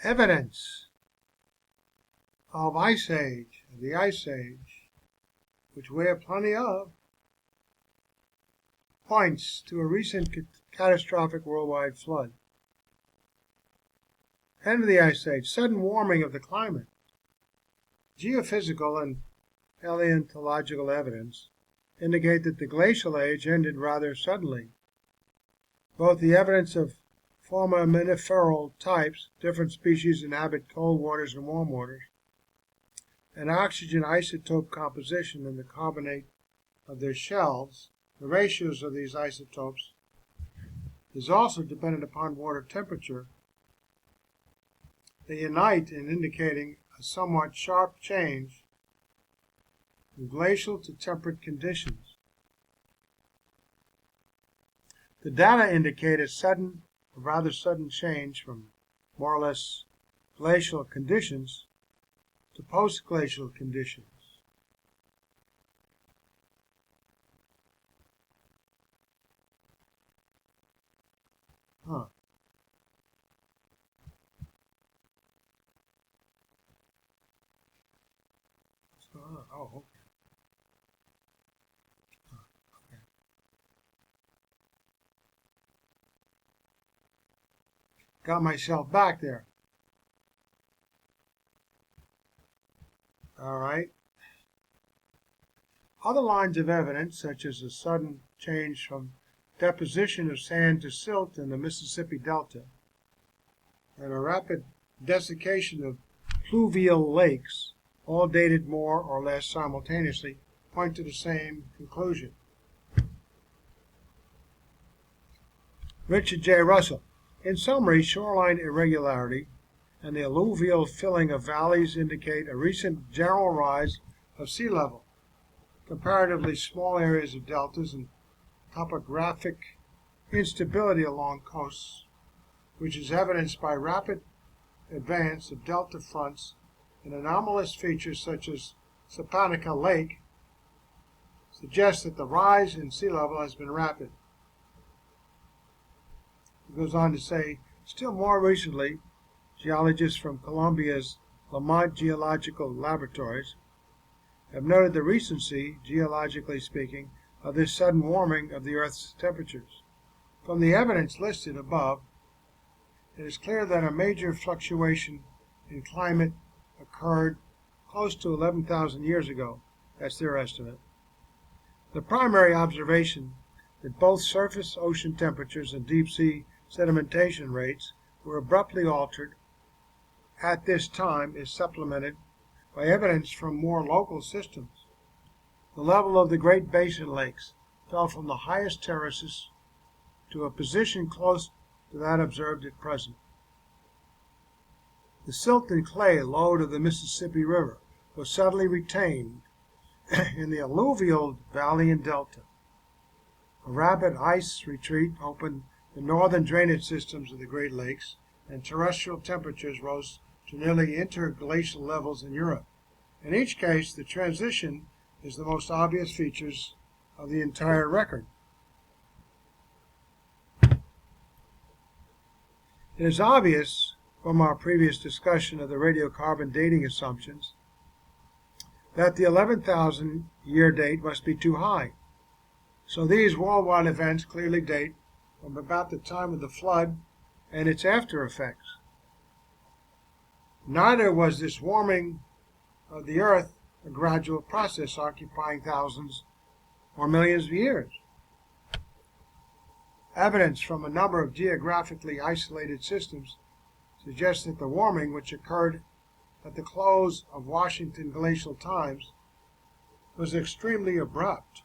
Evidence of the Ice Age, which we have plenty of, points to a recent catastrophic worldwide flood. End of the Ice Age, sudden warming of the climate. Geophysical and paleontological evidence indicate that the glacial age ended rather suddenly. Both the evidence of foraminiferal types, different species inhabit cold waters and warm waters, and oxygen isotope composition in the carbonate of their shells, the ratios of these isotopes, is also dependent upon water temperature. They unite in indicating a somewhat sharp change from glacial to temperate conditions. The data indicate a rather sudden change from more or less glacial conditions to postglacial conditions. What's going on? Oh, okay. Okay. Got myself back there. All right. Other lines of evidence, such as a sudden change from deposition of sand to silt in the Mississippi Delta and a rapid desiccation of pluvial lakes, all dated more or less simultaneously, point to the same conclusion. Richard J. Russell. In summary, shoreline irregularity and the alluvial filling of valleys indicate a recent general rise of sea level, comparatively small areas of deltas, and topographic instability along coasts, which is evidenced by rapid advance of delta fronts and anomalous features such as Sepanica Lake, suggests that the rise in sea level has been rapid. It goes on to say, still more recently, geologists from Colombia's Lamont Geological Laboratories have noted the recency, geologically speaking, of this sudden warming of the Earth's temperatures. From the evidence listed above, it is clear that a major fluctuation in climate occurred close to 11,000 years ago. That's their estimate. The primary observation that both surface ocean temperatures and deep sea sedimentation rates were abruptly altered at this time is supplemented by evidence from more local systems. The level of the Great Basin lakes fell from the highest terraces to a position close to that observed at present. The silt and clay load of the Mississippi River was suddenly retained in the alluvial valley and delta. A rapid ice retreat opened the northern drainage systems of the Great Lakes, and terrestrial temperatures rose to nearly interglacial levels in Europe. In each case, the transition is the most obvious features of the entire record. It is obvious from our previous discussion of the radiocarbon dating assumptions that the 11,000 year date must be too high. So these worldwide events clearly date from about the time of the flood and its after effects. Neither was this warming of the Earth a gradual process occupying thousands or millions of years. Evidence from a number of geographically isolated systems suggests that the warming, which occurred at the close of Washington glacial times, was extremely abrupt.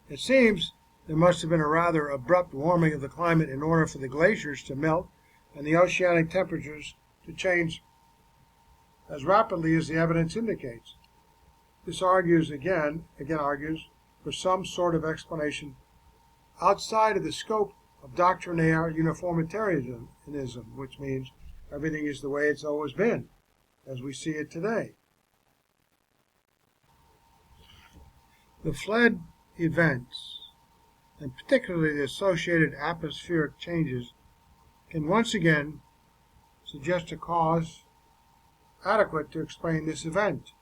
It seems there must have been a rather abrupt warming of the climate in order for the glaciers to melt and the oceanic temperatures to change as rapidly as the evidence indicates. This again argues for some sort of explanation outside of the scope of doctrinaire uniformitarianism, which means everything is the way it's always been, as we see it today. The flood events, and particularly the associated atmospheric changes, can once again suggest a cause adequate to explain this event.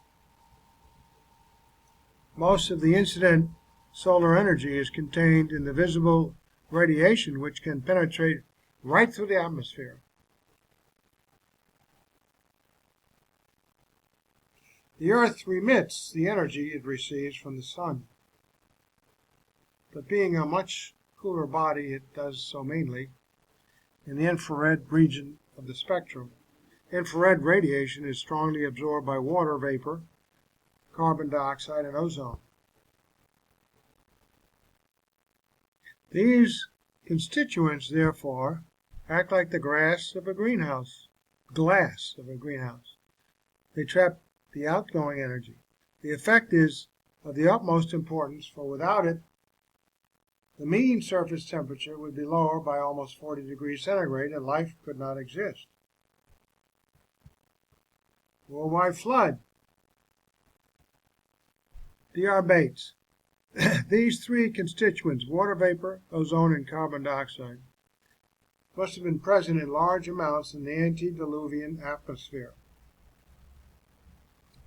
Most of the incident solar energy is contained in the visible radiation, which can penetrate right through the atmosphere. The Earth remits the energy it receives from the sun, but being a much cooler body, it does so mainly in the infrared region of the spectrum. Infrared radiation is strongly absorbed by water vapor, carbon dioxide, and ozone. These constituents, therefore, act like the glass of a greenhouse. They trap the outgoing energy. The effect is of the utmost importance, for without it, the mean surface temperature would be lower by almost 40 degrees centigrade and life could not exist. Worldwide flood. D.R. Bates. These three constituents, water vapor, ozone, and carbon dioxide, must have been present in large amounts in the antediluvian atmosphere.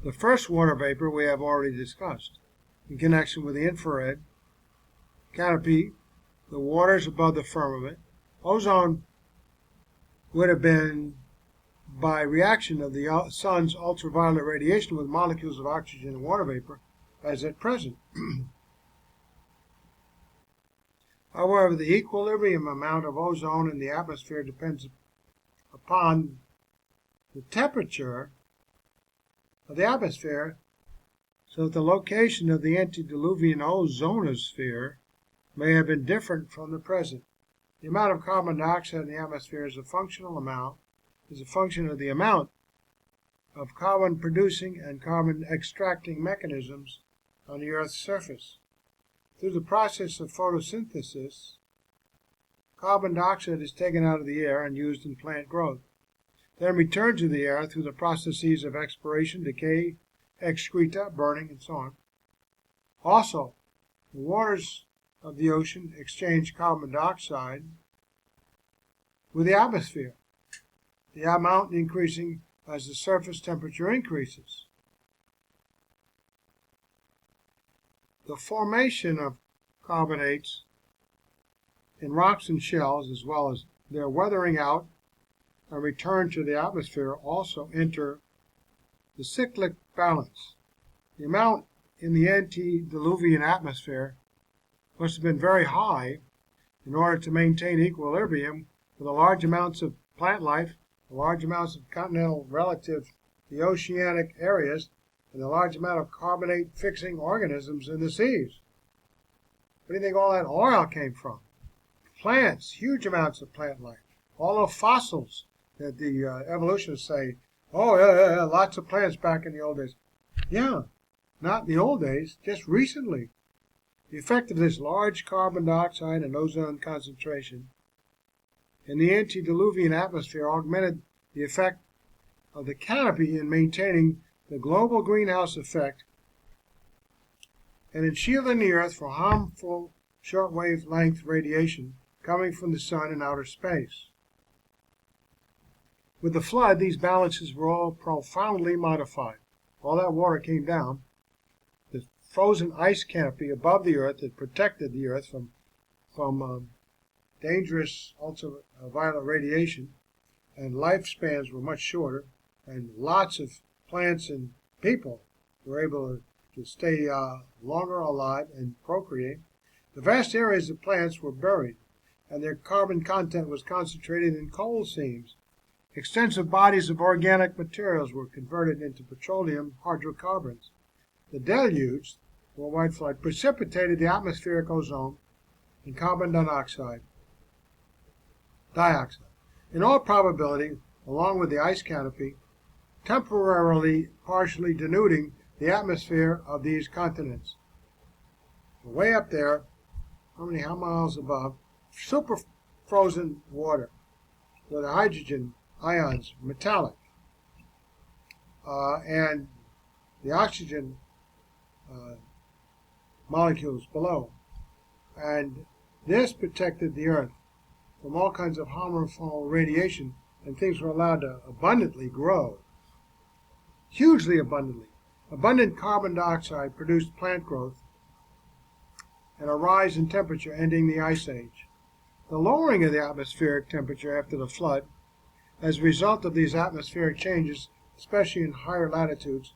The first water vapor we have already discussed in connection with the infrared canopy, the waters above the firmament. Ozone would have been by reaction of the sun's ultraviolet radiation with molecules of oxygen and water vapor as at present. However, the equilibrium amount of ozone in the atmosphere depends upon the temperature of the atmosphere, so that the location of the antediluvian ozonosphere may have been different from the present. The amount of carbon dioxide in the atmosphere is a function of the amount of carbon producing and carbon extracting mechanisms on the Earth's surface. Through the process of photosynthesis, carbon dioxide is taken out of the air and used in plant growth, then returned to the air through the processes of expiration, decay, excreta, burning, and so on. Also, the waters of the ocean exchange carbon dioxide with the atmosphere, the amount increasing as the surface temperature increases. The formation of carbonates in rocks and shells, as well as their weathering out and return to the atmosphere, also enter the cyclic balance. The amount in the antediluvian atmosphere must have been very high in order to maintain equilibrium with the large amounts of plant life, the large amounts of continental relative to the oceanic areas, and the large amount of carbonate fixing organisms in the seas. Where do you think all that oil came from? Plants, huge amounts of plant life. All the fossils that the evolutionists say, oh, yeah, lots of plants back in the old days. Yeah, not in the old days, just recently. The effect of this large carbon dioxide and ozone concentration in the antediluvian atmosphere augmented the effect of the canopy in maintaining the global greenhouse effect and in shielding the Earth from harmful short-wave length radiation coming from the sun and outer space. With the flood, these balances were all profoundly modified. All that water came down. The frozen ice canopy above the Earth that protected the Earth from dangerous ultraviolet radiation, and lifespans were much shorter, and lots of plants and people were able to stay longer alive and procreate. The vast areas of plants were buried, and their carbon content was concentrated in coal seams. Extensive bodies of organic materials were converted into petroleum hydrocarbons. The deluge, worldwide flood, precipitated the atmospheric ozone and carbon dioxide. In all probability, along with the ice canopy, temporarily partially denuding the atmosphere of these continents. Way up there, how miles above, super frozen water where the hydrogen ions metallic and the oxygen molecules below. And this protected the Earth from all kinds of harmful radiation and things were allowed to abundantly grow, hugely abundantly. Abundant carbon dioxide produced plant growth and a rise in temperature ending the Ice Age. The lowering of the atmospheric temperature after the flood, as a result of these atmospheric changes, especially in higher latitudes,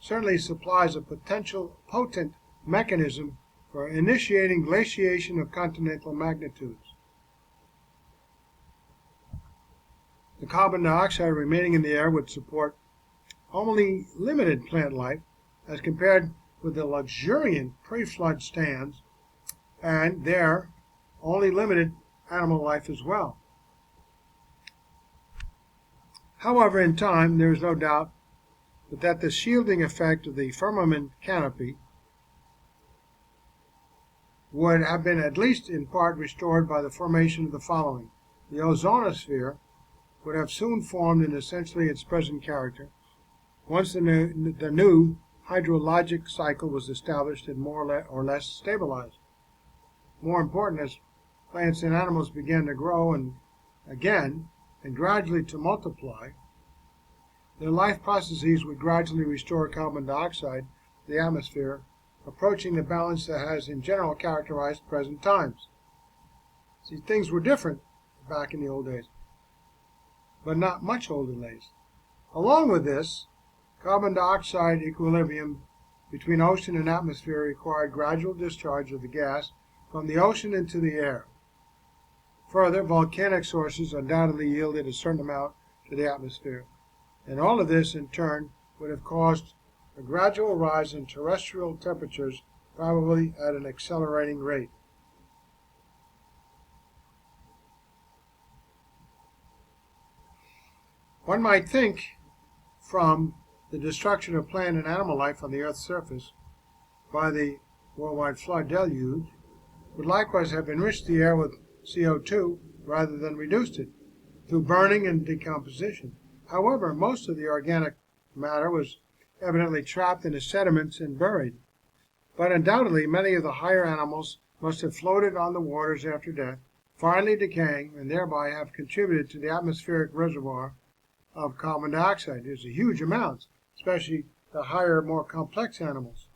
certainly supplies a potent mechanism for initiating glaciation of continental magnitudes. The carbon dioxide remaining in the air would support only limited plant life as compared with the luxuriant pre-flood stands, and there only limited animal life as well. However, in time, there is no doubt but that the shielding effect of the firmament canopy would have been at least in part restored by the formation of the following. The ozonosphere would have soon formed in essentially its present character once the new hydrologic cycle was established and more or less stabilized. More important, as plants and animals began to grow and gradually to multiply, their life processes would gradually restore carbon dioxide to the atmosphere, approaching the balance that has in general characterized present times. See, things were different back in the old days, but not much older days. Along with this, carbon dioxide equilibrium between ocean and atmosphere required gradual discharge of the gas from the ocean into the air. Further, volcanic sources undoubtedly yielded a certain amount to the atmosphere, and all of this in turn would have caused a gradual rise in terrestrial temperatures, probably at an accelerating rate. One might think from the destruction of plant and animal life on the Earth's surface by the worldwide flood deluge would likewise have enriched the air with CO2 rather than reduced it through burning and decomposition. However, most of the organic matter was evidently trapped in the sediments and buried. But undoubtedly, many of the higher animals must have floated on the waters after death, finally decaying, and thereby have contributed to the atmospheric reservoir of carbon dioxide. There's a huge amount, especially the higher, more complex animals.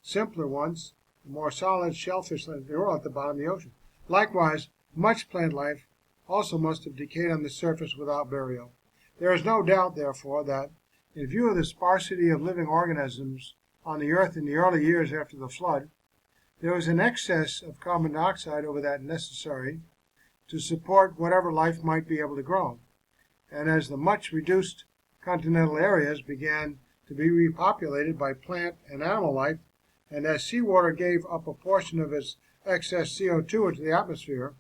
Simpler ones, the more solid shellfish, they're all at the bottom of the ocean. Likewise, much plant life also must have decayed on the surface without burial. There is no doubt, therefore, that in view of the sparsity of living organisms on the Earth in the early years after the flood, there was an excess of carbon dioxide over that necessary to support whatever life might be able to grow. And as the much reduced continental areas began to be repopulated by plant and animal life, and as seawater gave up a portion of its excess CO2 into the atmosphere,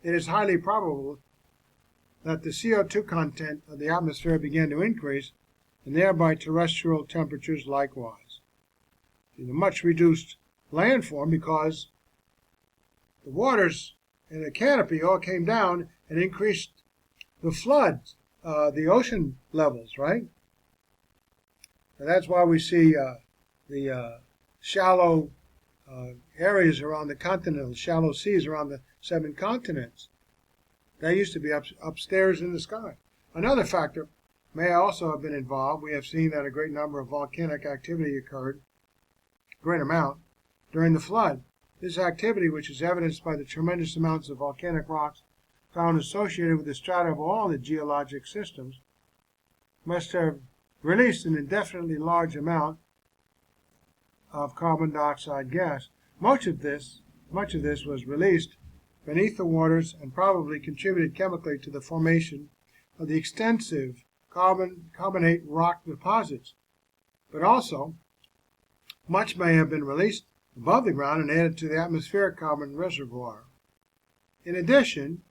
it is highly probable that the CO2 content of the atmosphere began to increase, and thereby terrestrial temperatures likewise. The much reduced landform because the waters in the canopy all came down and increased the floods, the ocean levels, right? And that's why we see the shallow areas around the continent, shallow seas around the 7 continents. They used to be upstairs in the sky. Another factor may also have been involved. We have seen that a great number of volcanic activity occurred, a great amount, during the flood. This activity, which is evidenced by the tremendous amounts of volcanic rocks found associated with the strata of all the geologic systems, must have released an indefinitely large amount of carbon dioxide gas. Much of this was released beneath the waters and probably contributed chemically to the formation of the extensive carbonate rock deposits. But also, much may have been released above the ground and added to the atmospheric carbon reservoir. In addition,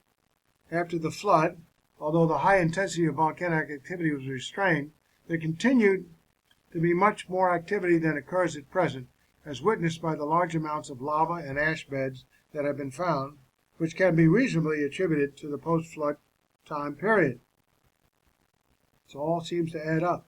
after the flood, although the high intensity of volcanic activity was restrained, there continued to be much more activity than occurs at present, as witnessed by the large amounts of lava and ash beds that have been found, which can be reasonably attributed to the post-flood time period. So all seems to add up.